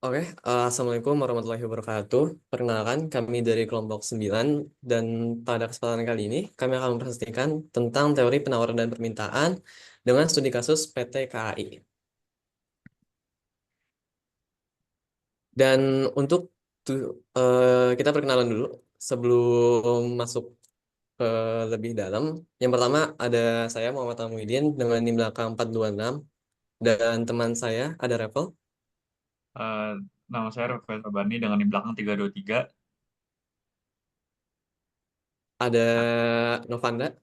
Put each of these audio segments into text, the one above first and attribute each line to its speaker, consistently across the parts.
Speaker 1: Oke, Assalamualaikum warahmatullahi wabarakatuh. Perkenalkan, kami dari kelompok 9 dan pada kesempatan kali ini kami akan mempresentasikan tentang teori penawaran dan permintaan dengan studi kasus PT KAI. Dan untuk kita perkenalan dulu sebelum masuk ke lebih dalam. Yang pertama ada saya Muhammad Muhyiddin dengan NIM belakang 426 dan teman saya ada Revel,
Speaker 2: Eh, Nama saya Rafael Sabani dengan di belakang 323.
Speaker 1: ada Novanda,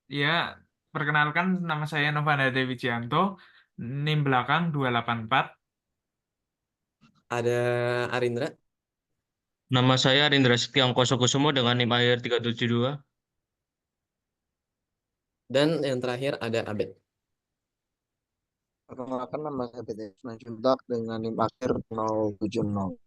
Speaker 3: Ya, perkenalkan nama saya Novanda Dewi Cianto, NIM belakang 284.
Speaker 1: ada Arindra,
Speaker 4: Nama saya Rindra Setiangko Kusumo dengan NIM akhir 372.
Speaker 1: dan yang terakhir ada Abed.
Speaker 5: Perkenalkan nama saya PT Juntak dengan NIM akhir 070.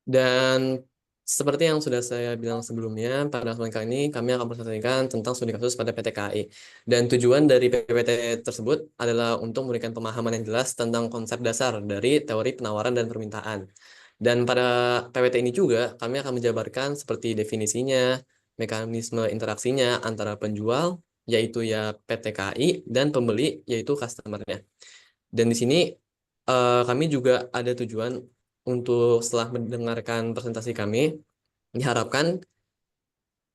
Speaker 1: Dan seperti yang sudah saya bilang sebelumnya, pada kesempatan kali ini kami akan presentasikan tentang studi kasus pada PT KAI. Dan tujuan dari PPT tersebut adalah untuk memberikan pemahaman yang jelas tentang konsep dasar dari teori penawaran dan permintaan. Dan pada PPT ini juga kami akan menjabarkan seperti definisinya, mekanisme interaksinya antara penjual, yaitu ya PT KAI, dan pembeli, yaitu customer-nya. Dan di sini kami juga ada tujuan untuk setelah mendengarkan presentasi kami, diharapkan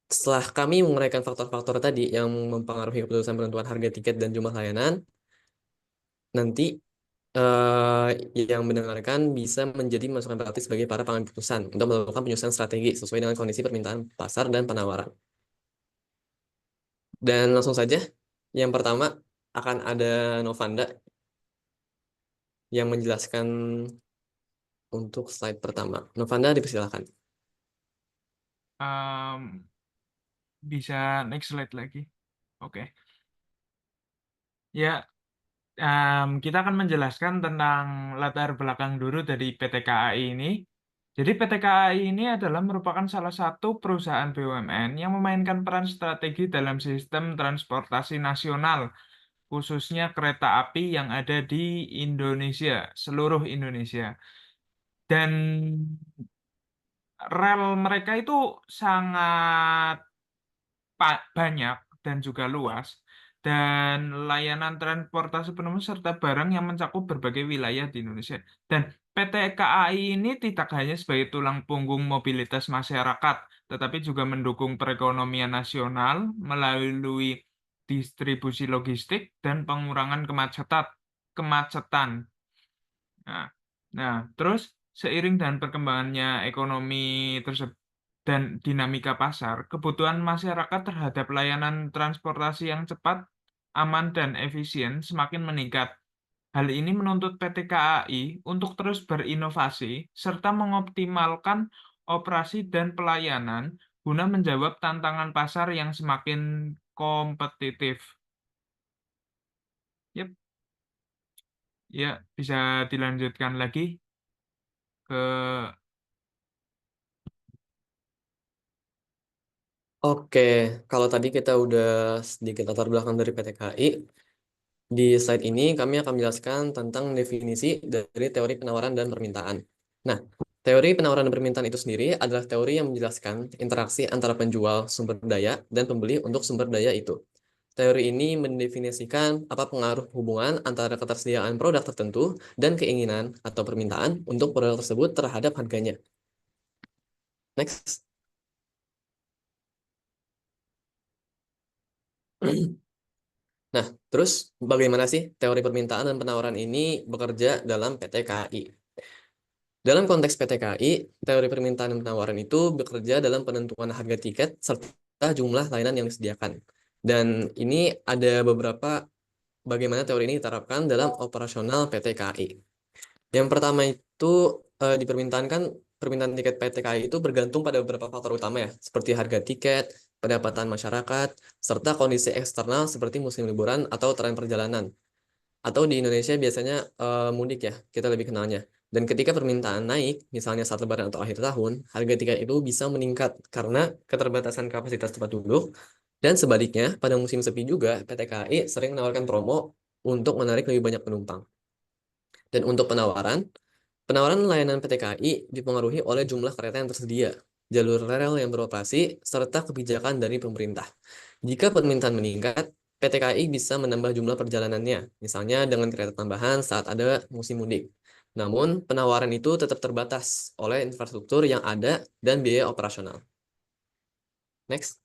Speaker 1: setelah kami menguraikan faktor-faktor tadi yang mempengaruhi keputusan penentuan harga tiket dan jumlah layanan, nanti yang mendengarkan bisa menjadi masukan praktis bagi para pengambil keputusan untuk melakukan penyusunan strategi sesuai dengan kondisi permintaan pasar dan penawaran. Dan langsung saja, yang pertama akan ada Novanda yang menjelaskan untuk slide pertama. Novanda, dipersilakan.
Speaker 3: Em, Bisa next slide lagi. Oke. Ya, kita akan menjelaskan tentang latar belakang dulu dari PT KAI ini. Jadi PT KAI ini adalah merupakan salah satu perusahaan BUMN yang memainkan peran strategi dalam sistem transportasi nasional, khususnya kereta api yang ada di Indonesia, seluruh Indonesia. Dan rel mereka itu sangat banyak dan juga luas, dan layanan transportasi penumpang serta barang yang mencakup berbagai wilayah di Indonesia. Dan PT KAI ini tidak hanya sebagai tulang punggung mobilitas masyarakat, tetapi juga mendukung perekonomian nasional melalui distribusi logistik dan pengurangan kemacetan. Nah, terus seiring dengan perkembangannya ekonomi tersebut dan dinamika pasar, kebutuhan masyarakat terhadap layanan transportasi yang cepat, aman, dan efisien semakin meningkat. Hal ini menuntut PT KAI untuk terus berinovasi serta mengoptimalkan operasi dan pelayanan guna menjawab tantangan pasar yang semakin kompetitif. Yep, ya bisa dilanjutkan lagi ke
Speaker 1: Oke, kalau tadi kita udah sedikit latar belakang dari PT KAI, di slide ini kami akan menjelaskan tentang definisi dari teori penawaran dan permintaan. Nah, teori penawaran dan permintaan itu sendiri adalah teori yang menjelaskan interaksi antara penjual sumber daya dan pembeli untuk sumber daya itu. Teori ini mendefinisikan apa pengaruh hubungan antara ketersediaan produk tertentu dan keinginan atau permintaan untuk produk tersebut terhadap harganya. Next. Nah, terus bagaimana sih teori permintaan dan penawaran ini bekerja dalam PT KAI? Dalam konteks PT KAI, teori permintaan dan penawaran itu bekerja dalam penentuan harga tiket serta jumlah layanan yang disediakan. Dan ini ada beberapa bagaimana teori ini diterapkan dalam operasional PT KAI. Yang pertama itu di permintaan tiket PT KAI itu bergantung pada beberapa faktor utama ya, seperti harga tiket, pendapatan masyarakat, serta kondisi eksternal seperti musim liburan atau tren perjalanan. Atau di Indonesia biasanya mudik ya, kita lebih kenalnya. Dan ketika permintaan naik, misalnya saat lebaran atau akhir tahun, harga tiket itu bisa meningkat karena keterbatasan kapasitas tempat duduk. Dan sebaliknya, pada musim sepi juga, PT KAI sering menawarkan promo untuk menarik lebih banyak penumpang. Dan untuk penawaran, Penawaran layanan PT KAI dipengaruhi oleh jumlah kereta yang tersedia, jalur rel yang beroperasi, serta kebijakan dari pemerintah. Jika permintaan meningkat, PT KAI bisa menambah jumlah perjalanannya, misalnya dengan kereta tambahan saat ada musim mudik. Namun, penawaran itu tetap terbatas oleh infrastruktur yang ada dan biaya operasional. Next.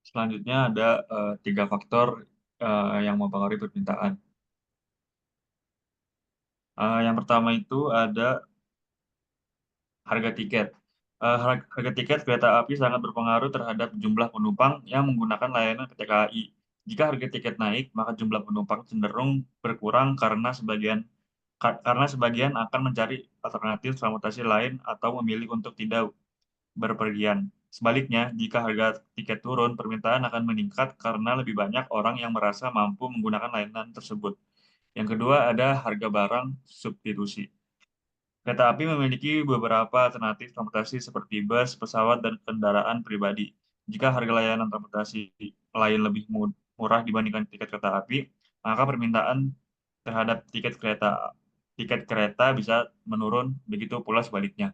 Speaker 2: Selanjutnya ada 3 faktor yang mempengaruhi permintaan. Yang pertama itu ada harga tiket. Harga tiket kereta api sangat berpengaruh terhadap jumlah penumpang yang menggunakan layanan PT KAI. Jika harga tiket naik, maka jumlah penumpang cenderung berkurang karena sebagian akan mencari alternatif transportasi lain atau memilih untuk tidak berpergian. Sebaliknya, jika harga tiket turun, permintaan akan meningkat karena lebih banyak orang yang merasa mampu menggunakan layanan tersebut. Yang kedua ada harga barang substitusi. Kereta api memiliki beberapa alternatif transportasi seperti bus, pesawat, dan kendaraan pribadi. Jika harga layanan transportasi lain lebih murah dibandingkan tiket kereta api, maka permintaan terhadap tiket kereta bisa menurun, begitu pula sebaliknya.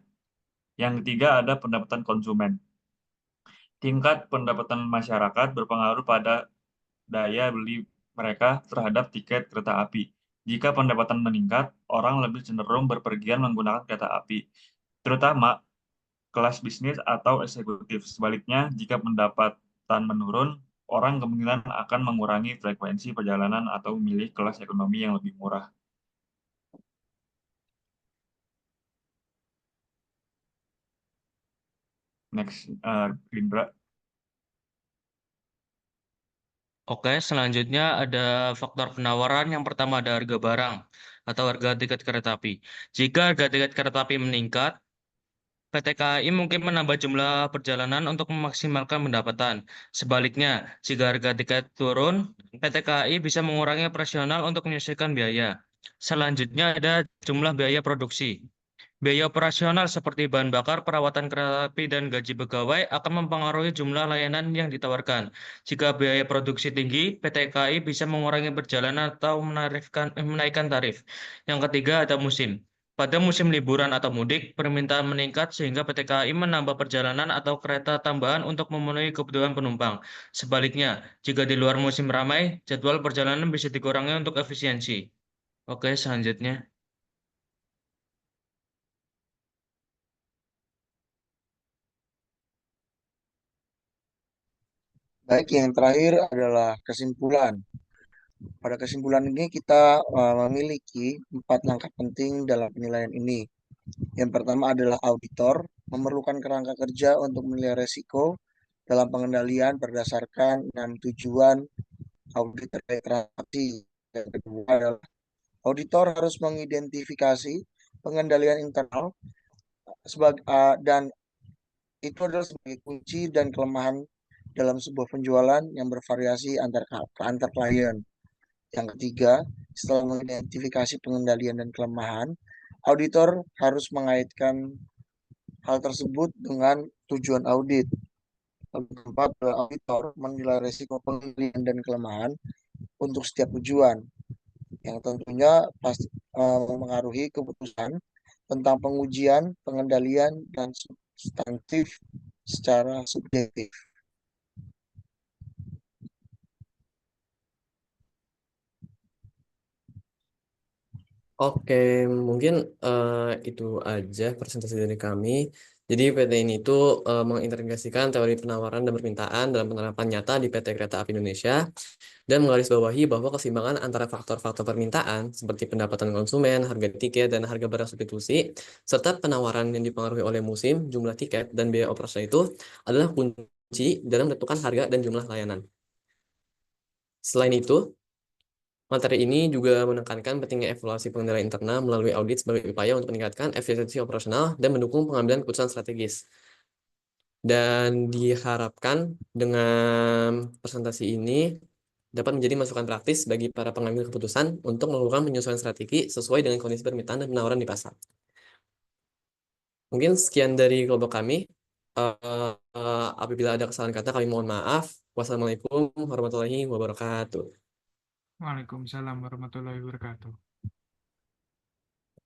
Speaker 2: Yang ketiga ada pendapatan konsumen. Tingkat pendapatan masyarakat berpengaruh pada daya beli mereka terhadap tiket kereta api. Jika pendapatan meningkat, orang lebih cenderung berpergian menggunakan kereta api, terutama kelas bisnis atau eksekutif. Sebaliknya, jika pendapatan menurun, orang kemungkinan akan mengurangi frekuensi perjalanan atau memilih kelas ekonomi yang lebih murah. Next, Rindra.
Speaker 4: Oke, selanjutnya ada faktor penawaran. Yang pertama ada harga barang atau harga tiket kereta api. Jika harga tiket kereta api meningkat, PT KAI mungkin menambah jumlah perjalanan untuk memaksimalkan pendapatan. Sebaliknya, jika harga tiket turun, PT KAI bisa mengurangi operasional untuk menyesuaikan biaya. Selanjutnya ada jumlah biaya produksi. Biaya operasional seperti bahan bakar, perawatan kereta api, dan gaji pegawai akan mempengaruhi jumlah layanan yang ditawarkan. Jika biaya produksi tinggi, PT KAI bisa mengurangi perjalanan atau menaikkan tarif. Yang ketiga ada musim. Pada musim liburan atau mudik, permintaan meningkat sehingga PT KAI menambah perjalanan atau kereta tambahan untuk memenuhi kebutuhan penumpang. Sebaliknya, jika di luar musim ramai, jadwal perjalanan bisa dikurangi untuk efisiensi. Oke, selanjutnya.
Speaker 5: Baik, yang terakhir adalah kesimpulan. Pada kesimpulan ini kita memiliki 4 langkah penting dalam penilaian ini. Yang pertama adalah auditor, memerlukan kerangka kerja untuk menilai resiko dalam pengendalian berdasarkan 6 tujuan audit terkait transaksi. Yang kedua adalah auditor harus mengidentifikasi pengendalian internal dan itu adalah sebagai kunci dan kelemahan dalam sebuah penjualan yang bervariasi antar klien. Yang ketiga, setelah mengidentifikasi pengendalian dan kelemahan, auditor harus mengaitkan hal tersebut dengan tujuan audit. Yang keempat, auditor menilai risiko pengendalian dan kelemahan untuk setiap tujuan, yang tentunya pasti mempengaruhi keputusan tentang pengujian, pengendalian, dan substantif secara subjektif.
Speaker 1: Oke, mungkin itu aja presentasi dari kami. Jadi PT ini itu mengintegrasikan teori penawaran dan permintaan dalam penerapan nyata di PT Kereta Api Indonesia dan menggarisbawahi bahwa keseimbangan antara faktor-faktor permintaan seperti pendapatan konsumen, harga tiket, dan harga barang substitusi, serta penawaran yang dipengaruhi oleh musim, jumlah tiket, dan biaya operasional itu adalah kunci dalam menentukan harga dan jumlah layanan. Selain itu, materi ini juga menekankan pentingnya evaluasi pengendalian internal melalui audit sebagai upaya untuk meningkatkan efisiensi operasional dan mendukung pengambilan keputusan strategis. Dan diharapkan dengan presentasi ini dapat menjadi masukan praktis bagi para pengambil keputusan untuk melakukan penyesuaian strategi sesuai dengan kondisi permintaan dan penawaran di pasar. Mungkin sekian dari kelompok kami. Apabila ada kesalahan kata kami mohon maaf. Wassalamualaikum warahmatullahi wabarakatuh.
Speaker 3: Waalaikumsalam warahmatullahi wabarakatuh.